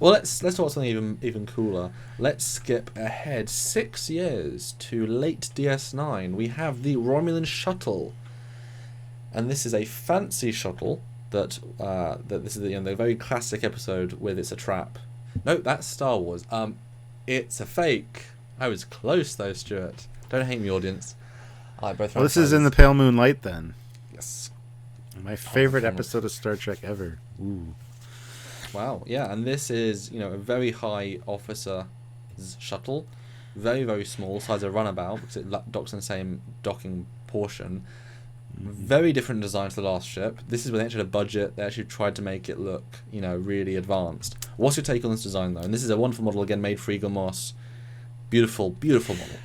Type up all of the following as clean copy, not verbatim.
Well, let's talk something even cooler. Let's skip ahead 6 years to late DS9. We have the Romulan Shuttle, and this is a fancy shuttle that this is the very classic episode with It's a Trap. No, that's Star Wars. It's a fake. I was close though, Stuart. Don't hate me, audience. I both. Well, this is in the Pale Moonlight then. Yes. My favorite episode of Star Trek ever. Ooh. Wow. Yeah, and this is a very high officer's shuttle, very very small, size of runabout because it docks in the same docking portion. Very different design to the last ship. This is when they actually had a budget. They actually tried to make it look, really advanced. What's your take on this design, though? And this is a wonderful model, again, made for Eagle Moss. Beautiful, beautiful model.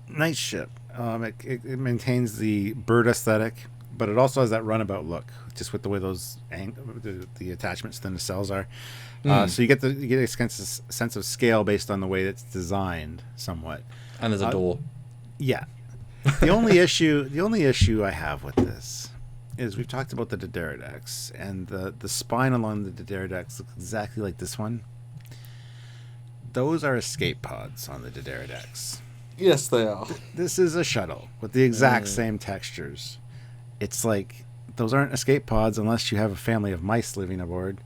Nice ship. It maintains the bird aesthetic, but it also has that runabout look, just with the way those the attachments to the nacelles are. So you get a sense of scale based on the way it's designed, somewhat. And there's a door. Yeah. The only issue I have with this is we've talked about the Dideridex, and the spine along the Dideridex looks exactly like this one. Those are escape pods on the Dideridex. Yes, they are. This is a shuttle with the exact same textures. It's like those aren't escape pods unless you have a family of mice living aboard.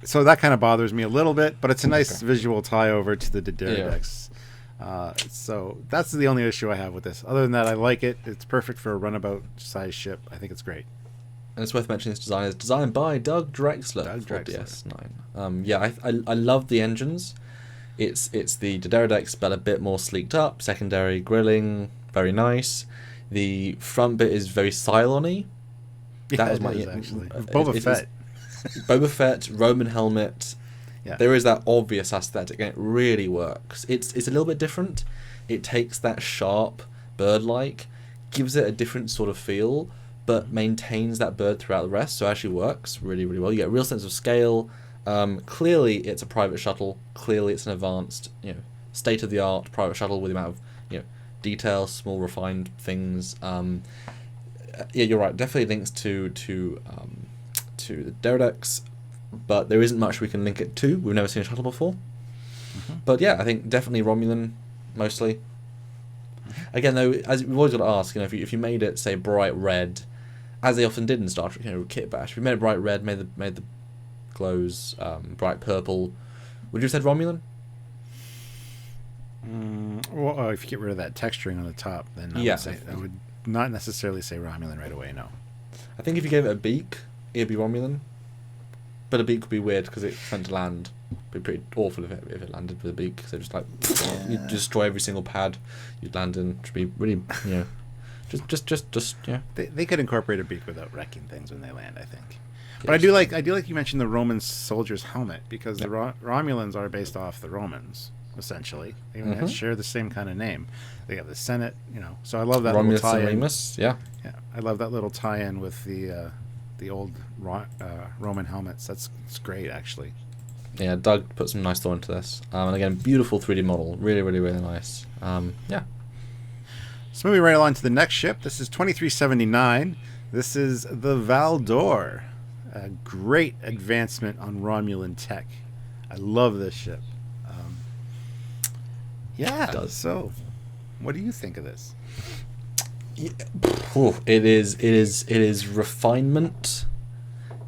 So that kind of bothers me a little bit, but it's a nice visual tie over to the Dideridex. So that's the only issue I have with this. Other than that, I like it. It's perfect for a runabout size ship. I think it's great. And it's worth mentioning this design is designed by Doug Drexler for DS9. Yeah, I love the engines. It's the Dideridex, but a bit more sleeked up. Secondary grilling, very nice. The front bit is very Cylon-y. Yeah, that was my actually. Boba Fett. Boba Fett, Roman helmet. Yeah. There is that obvious aesthetic, and it really works. It's a little bit different. It takes that sharp, bird-like, gives it a different sort of feel, but maintains that bird throughout the rest, so it actually works really, really well. You get a real sense of scale. Clearly, it's a private shuttle. Clearly, it's an advanced, state-of-the-art private shuttle with the amount of, detail, small, refined things. Yeah, you're right. Definitely links to the Dideridex. But there isn't much we can link it to. We've never seen a shuttle before. But yeah, I think definitely Romulan, mostly. Again, though, as we've always got to ask, if you made it, say, bright red, as they often did in Star Trek, Kit Bash, if you made it bright red, made the glows bright purple, would you have said Romulan? Well, if you get rid of that texturing on the top, then I would not necessarily say Romulan right away, no. I think if you gave it a beak, it'd be Romulan. But a beak would be weird because it's meant to land. It'd be pretty awful if it landed with a beak. So just you'd destroy every single pad you'd land in. Which would be really, just. They could incorporate a beak without wrecking things when they land, I think. Yeah, but I do like you mentioned the Roman soldier's helmet, because the Romulans are based off the Romans, essentially. They share the same kind of name. They got the Senate, So I love that Romulus little tie-in. and Remus, yeah. I love that little tie-in with the old Roman helmets. It's great, actually. Yeah, Doug put some nice thought into this. And again, beautiful 3D model. Really, really, really nice. Yeah. So moving right along to the next ship. This is 2379. This is the Valdor. A great advancement on Romulan tech. I love this ship. Yeah. It does. So, what do you think of this? Yeah. It is refinement.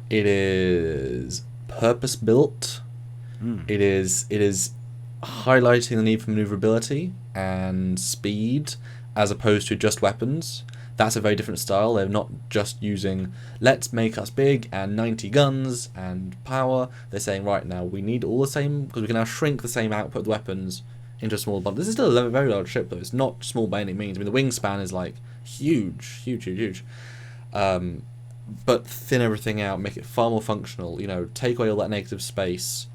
It is purpose built. It is highlighting the need for maneuverability and speed as opposed to just weapons. That's a very different style. They're not just using let's make us big and 90 guns and power. They're saying right now we need all the same, because we can now shrink the same output of weapons into a small bundle. This is still a very large ship though. It's not small by any means. I mean, the wingspan is like huge. But thin everything out, make it far more functional. Take away all that negative space.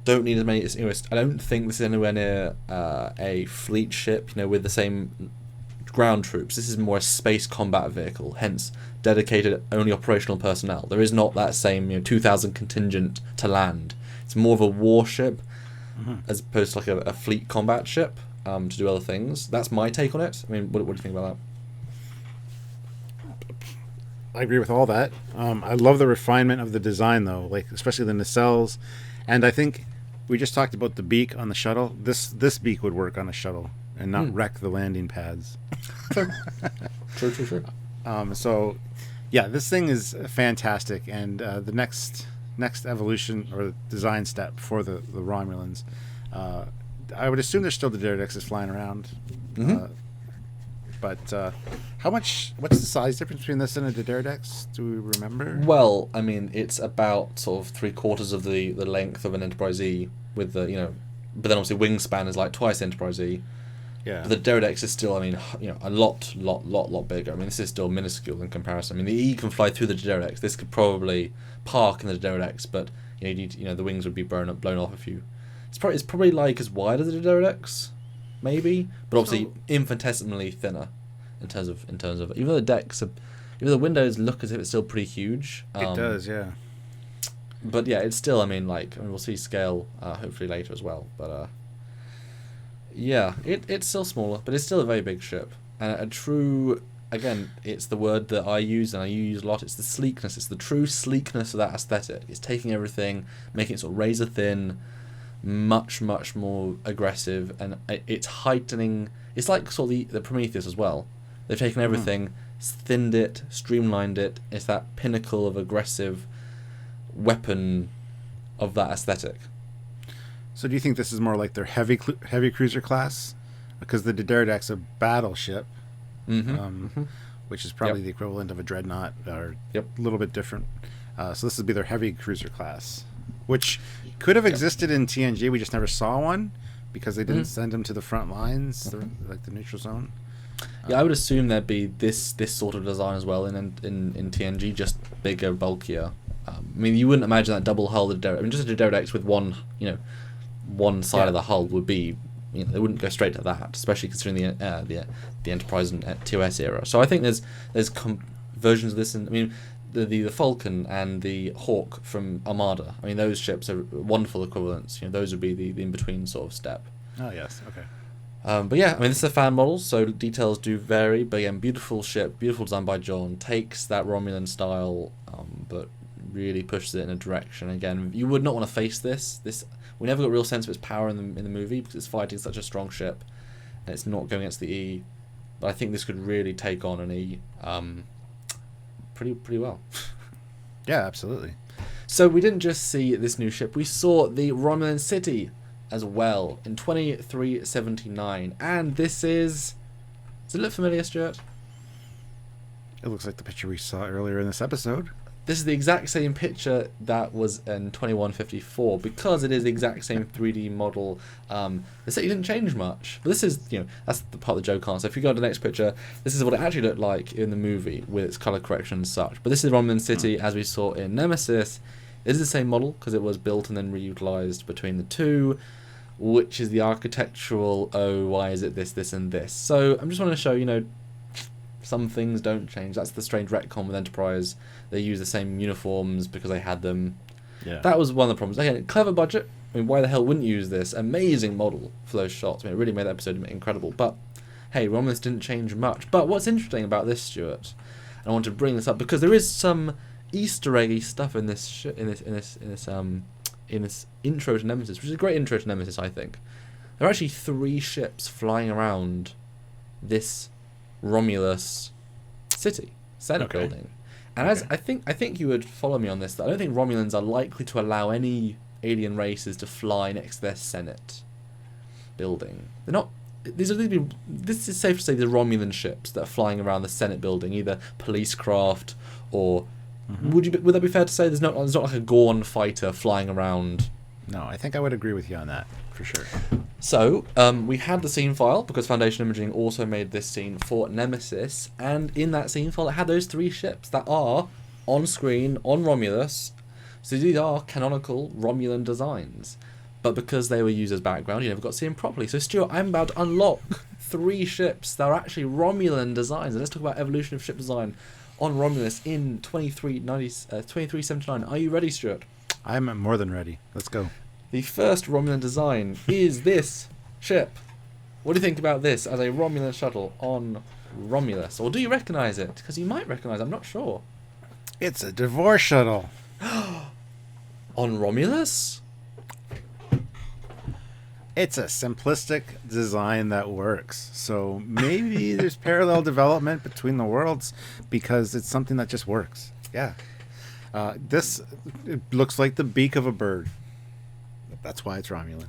Don't need as many. I don't think this is anywhere near a fleet ship. With the same ground troops. This is more a space combat vehicle. Hence, dedicated only operational personnel. There is not that same 2,000 contingent to land. It's more of a warship as opposed to like a fleet combat ship to do other things. That's my take on it. I mean, what do you think about that? I agree with all that. I love the refinement of the design, though, like especially the nacelles, and I think we just talked about the beak on the shuttle. This beak would work on a shuttle and not wreck the landing pads. True. So, yeah, this thing is fantastic, and the next evolution or design step for the Romulans, I would assume there's still the Daredexes flying around. But what's the size difference between this and a Daredex? Do we remember? Well, I mean, it's about sort of 3/4 of the length of an Enterprise E with the, but then obviously wingspan is like twice Enterprise E. Yeah. But the Daredex is still, I mean, a lot bigger. I mean, this is still minuscule in comparison. I mean, the E can fly through the Daredex. This could probably park in the Daredex, but the wings would be blown off if you. It's probably like as wide as the Daredex, maybe, but obviously infinitesimally thinner in terms of even though the decks are, even the windows look as if it's still pretty huge. It does, yeah. But yeah, it's still, we'll see scale hopefully later as well, but yeah, it's still smaller, but it's still a very big ship, and a true, again, it's the word that I use and I use a lot. It's the sleekness. It's the true sleekness of that aesthetic. It's taking everything, making it sort of razor thin, much more aggressive, and it's heightening. It's like sort of the Prometheus as well. They've taken everything, thinned it, streamlined it. It's that pinnacle of aggressive weapon of that aesthetic. So do you think this is more like their heavy cruiser class? Because the Daredek's a battleship, which is probably the equivalent of a dreadnought, or a little bit different. So this would be their heavy cruiser class, which could have existed in TNG. We just never saw one because they didn't send them to the front lines, like the neutral zone. Yeah, I would assume there'd be this sort of design as well in TNG, just bigger, bulkier. I mean, you wouldn't imagine that double hull. Just a Daredex with one side of the hull would be. They wouldn't go straight to that, especially considering the Enterprise and TOS era. So I think there's versions of this, and the Falcon and the Hawk from Armada. I mean, those ships are wonderful equivalents. Those would be the in between sort of step. Oh yes, okay. But yeah, this is a fan model, so details do vary. But again, beautiful ship, beautiful design by John. Takes that Romulan style, but really pushes it in a direction. Again, you would not want to face this. We never got a real sense of its power in the movie because it's fighting such a strong ship, and it's not going against the E. But I think this could really take on an E, pretty well. Yeah, absolutely. So we didn't just see this new ship; we saw the Romulan City as well in 2379, and this is. Does it look familiar, Stuart? It looks like the picture we saw earlier in this episode. This is the exact same picture that was in 2154 because it is the exact same 3D model. The city didn't change much, but this is, that's the part of the joke on. So if you go to the next picture, this is what it actually looked like in the movie with its color correction and such. But this is Romulan City as we saw in Nemesis. It is the same model because it was built and then reutilized between the two, which is the architectural, why is it this, and this. So I'm just want to show, some things don't change. That's the strange retcon with Enterprise. They use the same uniforms because they had them. Yeah. That was one of the problems. Again, clever budget. Why the hell wouldn't you use this? Amazing model for those shots. It really made that episode incredible. But hey, Romulus didn't change much. But what's interesting about this, Stuart, and I want to bring this up because there is some Easter eggy stuff in this intro to Nemesis, which is a great intro to Nemesis, I think. There are actually 3 ships flying around this Romulus city, Senate building. And as I think you would follow me on this, that I don't think Romulans are likely to allow any alien races to fly next to their Senate building. They're not. This is safe to say the Romulan ships that are flying around the Senate building, either police craft or would that be fair to say there's not like a Gorn fighter flying around? No, I think I would agree with you on that for sure. So we had the scene file because Foundation Imaging also made this scene for Nemesis, and in that scene file it had those 3 ships that are on screen on Romulus. So these are canonical Romulan designs, but because they were used as background, you never got to see them properly. So Stuart, I'm about to unlock 3 ships that are actually Romulan designs, and let's talk about evolution of ship design on Romulus in 2379. Are you ready, Stuart? I'm more than ready. Let's go. The first Romulan design is this ship. What do you think about this as a Romulan shuttle on Romulus? Or do you recognise it? Because you might recognise it, I'm not sure. It's a divorce shuttle. On Romulus? It's a simplistic design that works. So maybe there's parallel development between the worlds because it's something that just works. Yeah. It looks like the beak of a bird. That's why it's Romulan.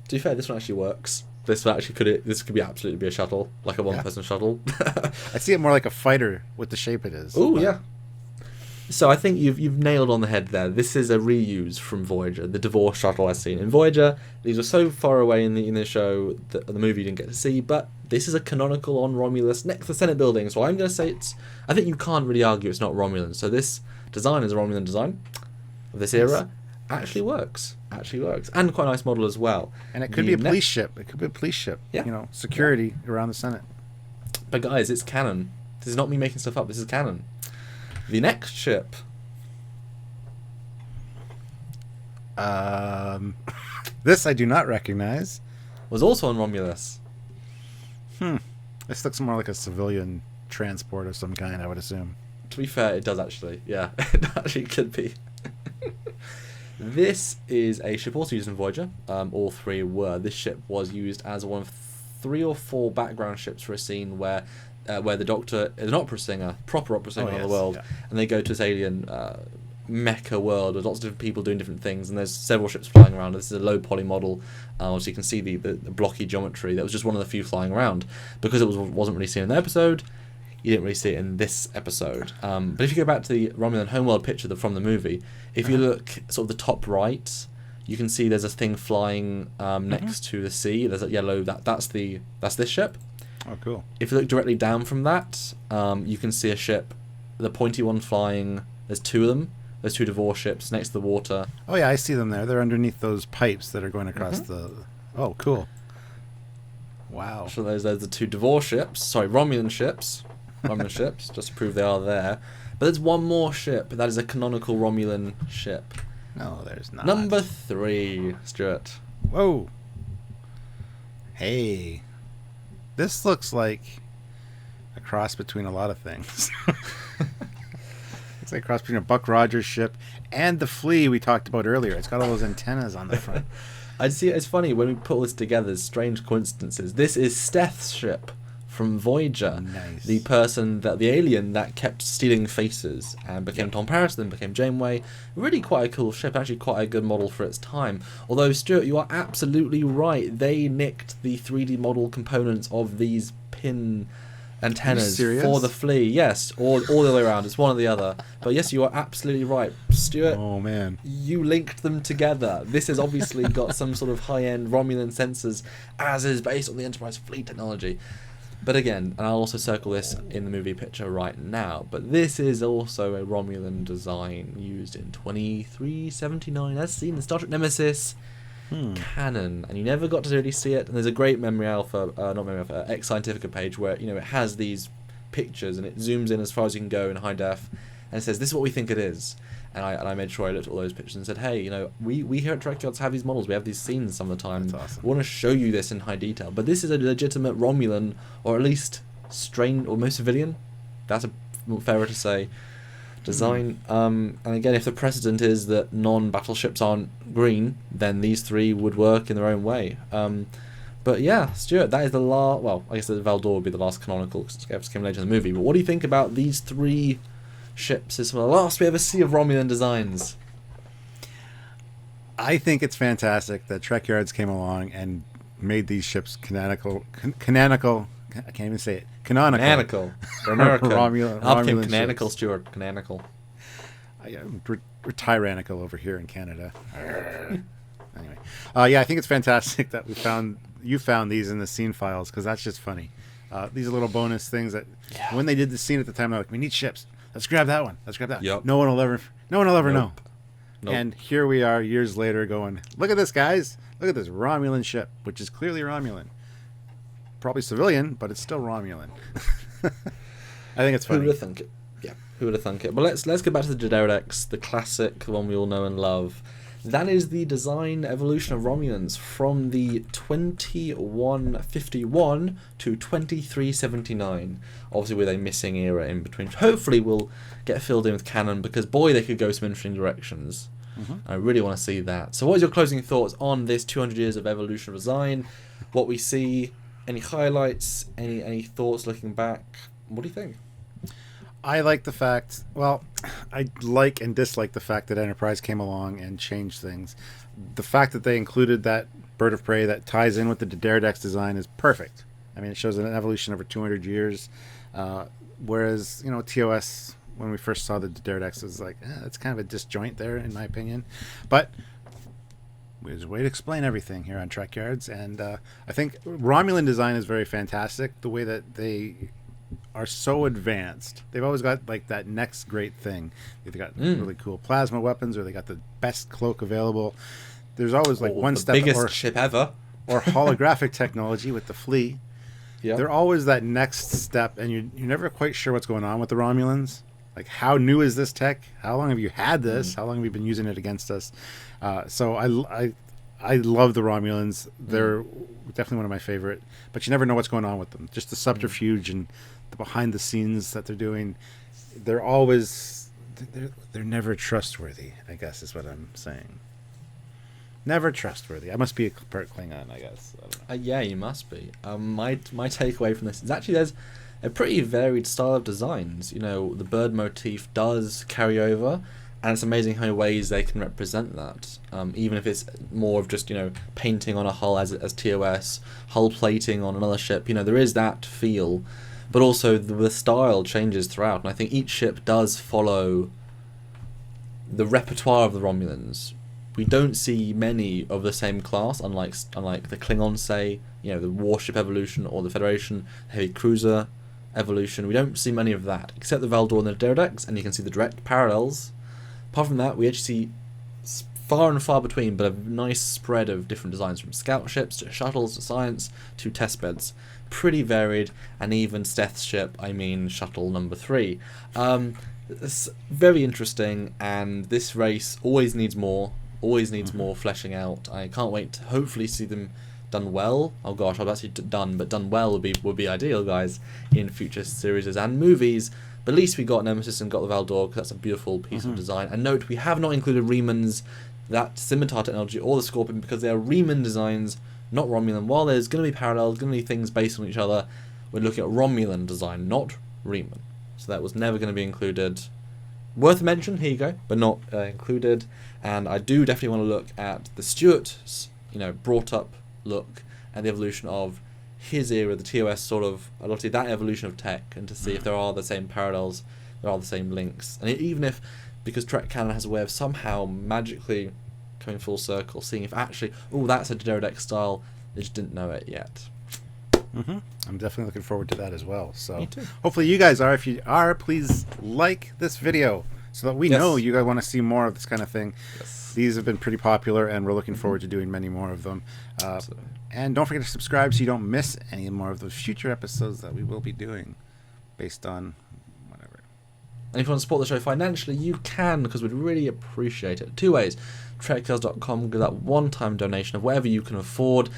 To be fair, this one actually works. This could be absolutely be a shuttle, like a one-person shuttle. I see it more like a fighter with the shape it is. Oh yeah. So I think you've nailed on the head there. This is a reuse from Voyager, the divorce shuttle I've seen in Voyager. These are so far away in the show that the movie you didn't get to see, but this is a canonical on Romulus next to the Senate building. So I'm going to say I think you can't really argue it's not Romulan. So this design is a Romulan design of this era. Actually works, and quite a nice model as well. And it could be a police ship. It could be a police ship. Yeah. Security around the Senate. But guys, it's canon. This is not me making stuff up. This is canon. The next ship. This I do not recognize. Was also on Romulus. This looks more like a civilian transport of some kind, I would assume. To be fair, it does actually. Yeah, it actually could be. This is a ship also used in Voyager. All three were. This ship was used as one of 3 or 4 background ships for a scene where the Doctor is an opera singer, proper opera singer of the world, and they go to this alien mecha world with lots of different people doing different things, and there's several ships flying around. This is a low poly model, so you can see the blocky geometry. That was just one of the few flying around. Because it wasn't really seen in the episode, you didn't really see it in this episode. But if you go back to the Romulan homeworld picture from the movie, if you look sort of the top right, you can see there's a thing flying next to the sea. There's a yellow, that's this ship. Oh, cool. If you look directly down from that, you can see a ship, the pointy one flying. There's 2 of them. There's 2 divorce ships next to the water. Oh yeah, I see them there. They're underneath those pipes that are going across the... Oh, cool. Wow. So there's the 2 divorce ships. Sorry, Romulan ships. Romulan ships, just to prove they are there. But there's one more ship. That is a canonical Romulan ship. No, there's not. Number 3, Stuart. Whoa. Hey. This looks like a cross between a lot of things. It's like a cross between a Buck Rogers ship and the Flea we talked about earlier. It's got all those antennas on the front. I'd see it's funny when we put all this together, strange coincidences. This is Steth's ship from Voyager. Nice. The alien that kept stealing faces and became Tom Paris, then became Janeway. Really quite a cool ship, actually quite a good model for its time. Although, Stuart, you are absolutely right. They nicked the 3D model components of these pin antennas for the Flea. Yes, all the way around. It's one or the other. But yes, you are absolutely right. Stuart, oh man, you linked them together. This has obviously got some sort of high-end Romulan sensors, as is based on the Enterprise Fleet technology. But again, and I'll also circle this in the movie picture right now, but this is also a Romulan design used in 2379, as seen in Star Trek Nemesis canon, and you never got to really see it. And there's a great X Scientifica page where it has these pictures and it zooms in as far as you can go in high def, and it says this is what we think it is. And I made sure I looked at all those pictures and said, hey, we here at Trekyards have these models. We have these scenes some of the time. That's awesome. We want to show you this in high detail. But this is a legitimate Romulan, or at least almost civilian. That's fairer to say. Design. And again, if the precedent is that non-battleships aren't green, then these 3 would work in their own way. But yeah, Stuart, that is the last... Well, I guess that Valdor would be the last canonical, because it came later in the movie. But what do you think about these 3 ships? Is the last we ever see of Romulan designs? I think it's fantastic that Trekyards came along and made these ships canonical. I can't even say it. Canonical. For America. Romulan canonical, ships. Stuart. Canonical. We're tyrannical over here in Canada. Anyway, I think it's fantastic that you found these in the scene files, because that's just funny. These are little bonus things that when they did the scene at the time, they're like, we need ships. Let's grab that one. Let's grab that. Yep. No one will ever know. Nope. And here we are years later going, look at this, guys. Look at this Romulan ship, which is clearly Romulan. Probably civilian, but it's still Romulan. I think it's funny. Who would have thunk it? Yeah, who would have thunk it? But let's get back to the Trekyards, the classic, the one we all know and love. That is the design evolution of Romulans from the 2151 to 2379. Obviously with a missing era in between. Hopefully we'll get filled in with canon, because boy, they could go some interesting directions. I really want to see that. So what is your closing thoughts on this 200 years of evolution of design? What we see, any highlights, any thoughts looking back? What do you think? I like the fact, well, I like and dislike the fact that Enterprise came along and changed things. The fact that they included that bird of prey that ties in with the Daredev's design is perfect. I mean, it shows an evolution over 200 years. Whereas, TOS, when we first saw the Daredevs, was like, that's kind of a disjoint there, in my opinion. But there's a way to explain everything here on Trekyards. And I think Romulan design is very fantastic. The way that they are so advanced. They've always got like that next great thing. They've got really cool plasma weapons, or they got the best cloak available. There's always like one step, biggest ship ever, or holographic technology with the Fleet. Yeah, they're always that next step, and you're never quite sure what's going on with the Romulans. Like, how new is this tech? How long have you had this? How long have you been using it against us? So I love the Romulans. They're definitely one of my favorite, but you never know what's going on with them. Just the subterfuge and the behind the scenes that they're doing. They're always, they're never trustworthy, I guess is what I'm saying. Never trustworthy. I must be a part Klingon, I guess. I don't know. Yeah, you must be. My takeaway from this is actually there's a pretty varied style of designs. The bird motif does carry over, and it's amazing how many ways they can represent that. Even if it's more of just, painting on a hull as TOS, hull plating on another ship, there is that feel. But also the style changes throughout, and I think each ship does follow the repertoire of the Romulans. We don't see many of the same class, unlike the Klingons, say, the warship evolution, or the Federation heavy cruiser evolution. We don't see many of that, except the Valdor and the Daredevs, and you can see the direct parallels. Apart from that, we actually see far and far between, but a nice spread of different designs, from scout ships to shuttles to science to test beds. Pretty varied, and even Steth's ship, Shuttle number 3. It's very interesting, and this race always needs more fleshing out. I can't wait to hopefully see them done well. Oh gosh, I've actually done well would be ideal, guys, in future series and movies. But at least we got Nemesis and got the Valdor, because that's a beautiful piece of design. And note, we have not included Remans, that scimitar technology, or the Scorpion, because they are Reman designs, not Romulan. While there's going to be parallels, going to be things based on each other, we're looking at Romulan design, not Reman. So that was never going to be included. Worth a mention, here you go, but not included. And I do definitely want to look at the Stuart's, brought up look, and the evolution of his era, the TOS sort of, I'd love to see that evolution of tech, and to see if there are the same parallels, there are the same links. And even if, because Trek Canon has a way of somehow magically coming full circle, seeing if actually, that's a Daredevil style, they just didn't know it yet. I'm definitely looking forward to that as well. So Me too. Hopefully you guys are. If you are, please like this video so that we know you guys want to see more of this kind of thing. Yes. These have been pretty popular, and we're looking forward to doing many more of them. And don't forget to subscribe so you don't miss any more of those future episodes that we will be doing based on whatever. And if you want to support the show financially, you can, because we'd really appreciate it. 2 ways. Trekyards.com, give that one-time donation of whatever you can afford.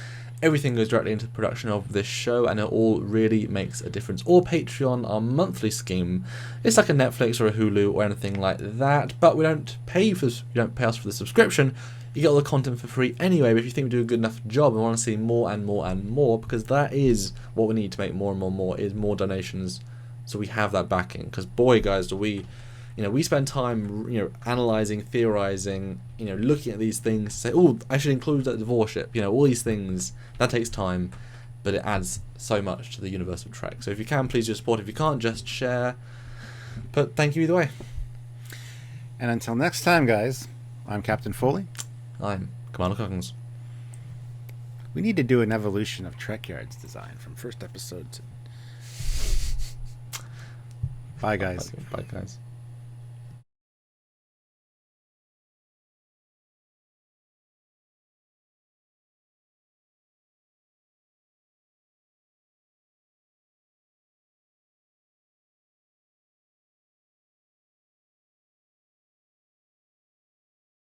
Everything goes directly into the production of this show, and it all really makes a difference. Or Patreon, our monthly scheme. It's like a Netflix or a Hulu or anything like that, but we don't pay us for the subscription. You get all the content for free anyway. But if you think we do a good enough job and want to see more and more and more, because that is what we need to make more and more, is more donations, so we have that backing. Because boy, guys, do we spend time, analysing, theorising, looking at these things, say, I should include that divorce ship, all these things. That takes time, but it adds so much to the universe of Trek. So if you can, please just support. If you can't, just share. But thank you either way. And until next time, guys, I'm Captain Foley. I'm Commander Cockins. We need to do an evolution of Trekyards design from first episode to... Bye, guys. Bye, guys.